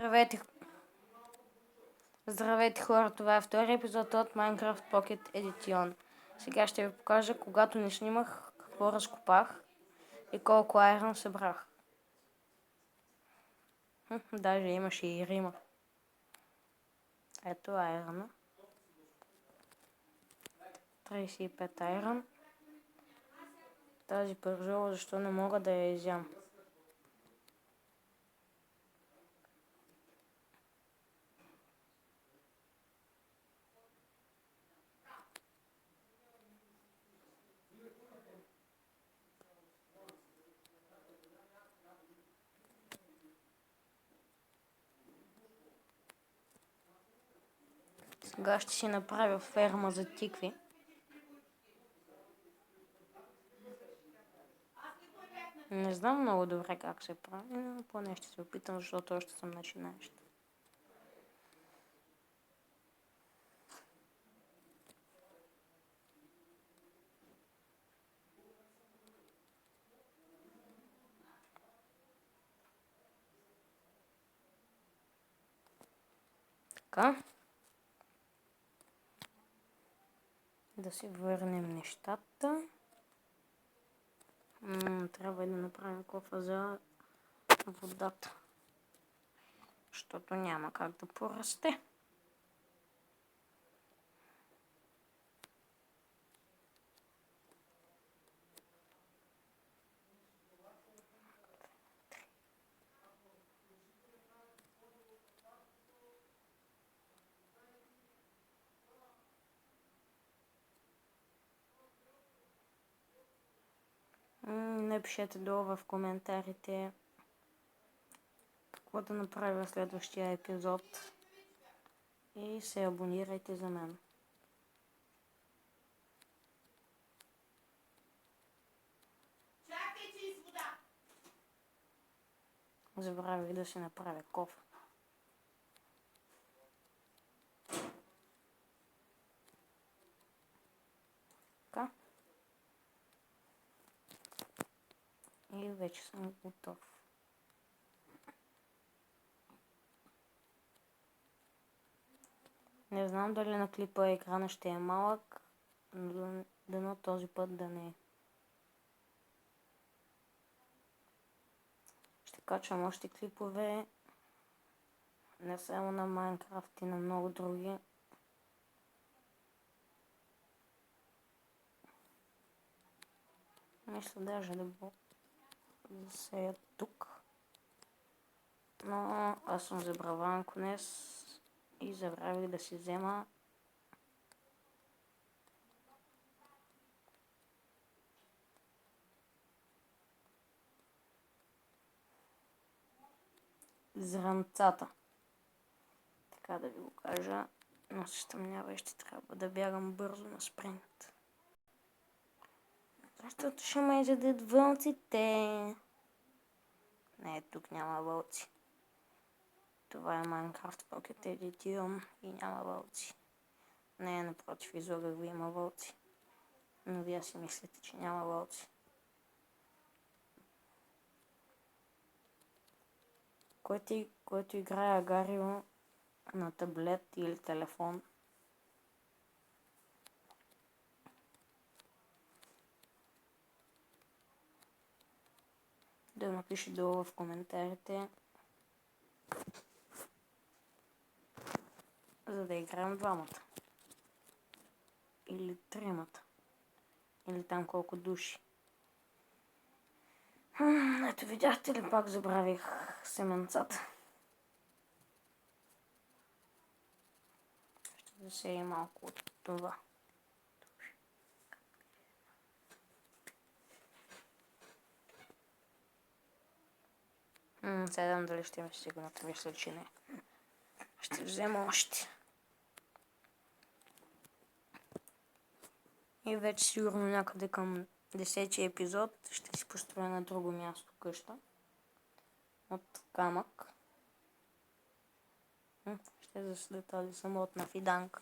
Здравейте, здравейте хора, това е втори епизод от Minecraft Pocket Edition. Сега ще ви покажа, когато не снимах, какво разкопах и колко айрон събрах. Даже имаше и рима. Ето айрона. 35 айрон. Тази пържола, защо не мога да я изям? Сега ще си направя ферма за тикви. Не знам много добре как се прави, но поне ще се опитам, защото още съм начинаещ. Така. Да си върнем нещата. Трябва и да направим кофа за водата, защото няма как да порасте. Напишете долу в коментарите какво да направя в следващия епизод и се абонирайте за мен. Забравих да си направя кофе. Така. И вече съм готов. Не знам дали на клипа екрана ще е малък, но дано този път да не е. Ще качвам още клипове, не само на Minecraft и на много други. Мисля даже да засея тук. Но аз съм забравен днес и забравих да си взема зранцата. Така да ви го кажа, но се стъмнява и ще трябва да бягам бързо на спринт. Защото ще ме изядат вълците. Не, тук няма вълци. Това е Minecraft Pocket Edition и няма вълци. Не, напротив, излагах ви, има вълци. Но вие си мислите, че няма вълци. Който играе Агарио на таблет или телефон, да напише долу в коментарите, за да играем двамата. Или тримата. Или там колко души. Ето видяхте ли, пак забравих семенцата. Ще засея малко от това. Седам дали ще ми стигнат, мисля, че не. Ще взема още. И вече сигурно някъде към 10-ти епизод ще си построя на друго място къща. От камък. Ще заслед тази самотна фиданка.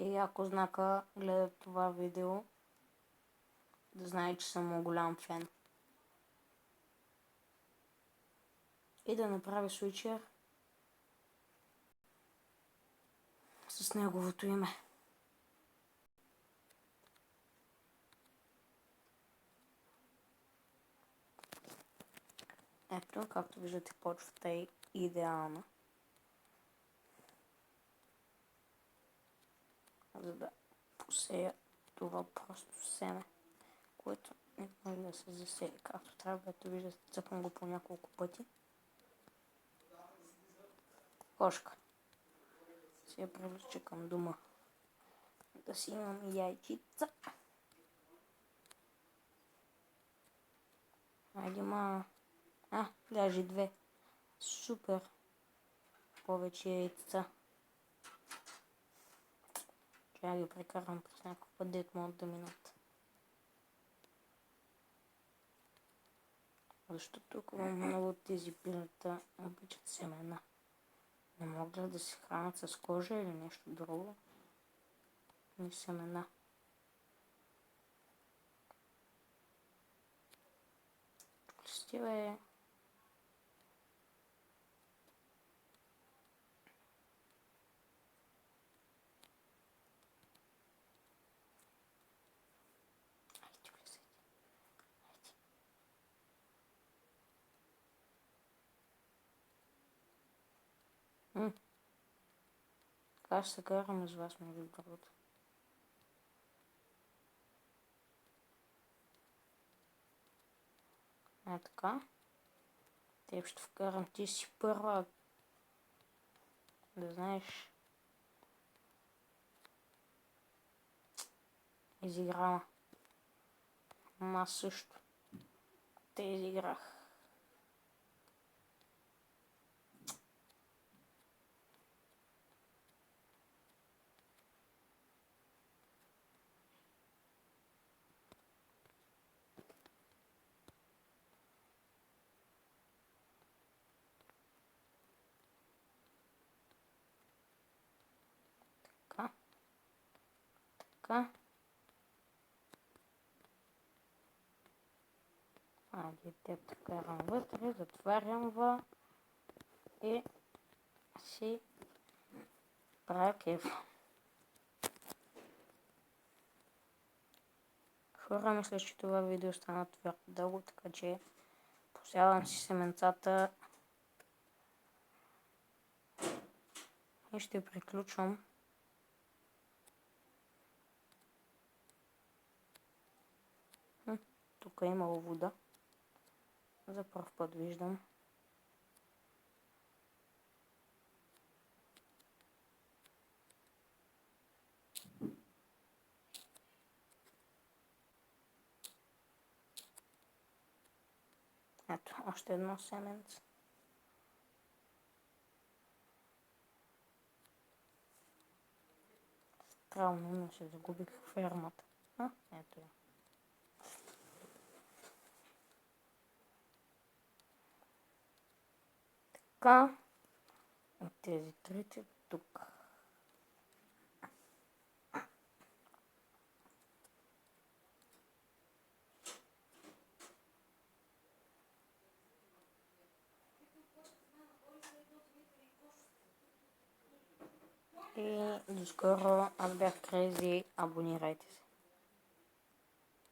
И ако знака гледа това видео, да знае, че съм му голям фен. И да направи свичер с неговото име. Ето, както виждате, почвата е идеална. За да посея това просто семе, което не може да се засее както трябва. Ето виждате, цъкам го по няколко пъти. Кошка. Се я привлече към дома. Да си имам яйчица. Айде ма. Даже две. Супер. Повече яйца. Трябва да ги прекарам през някакъв път, дет могат да минат. Защото тук много от тези пилета обичат семена. Не могат да се хранят с кожа или нещо друго. И семена. Чули бе. Така ще се карам с вас, между другото. Така. Теб ще вкарам, ти си първа. Да знаеш. Изиграла. Аз също. Те изиграх. Така. Айде, теб те карам вътре, затварям ва и си правя кеф. Хора, мисля, че това видео стана твърде дълго, така че посявам си семенцата и ще приключвам. Тук е имало вода. За първ път виждам. Ето, още едно семенце. Странно, но се загубих фермата. Ето я. Така. От тези трите тук. И до скоро, аз бях Крейзи, абонирайте се.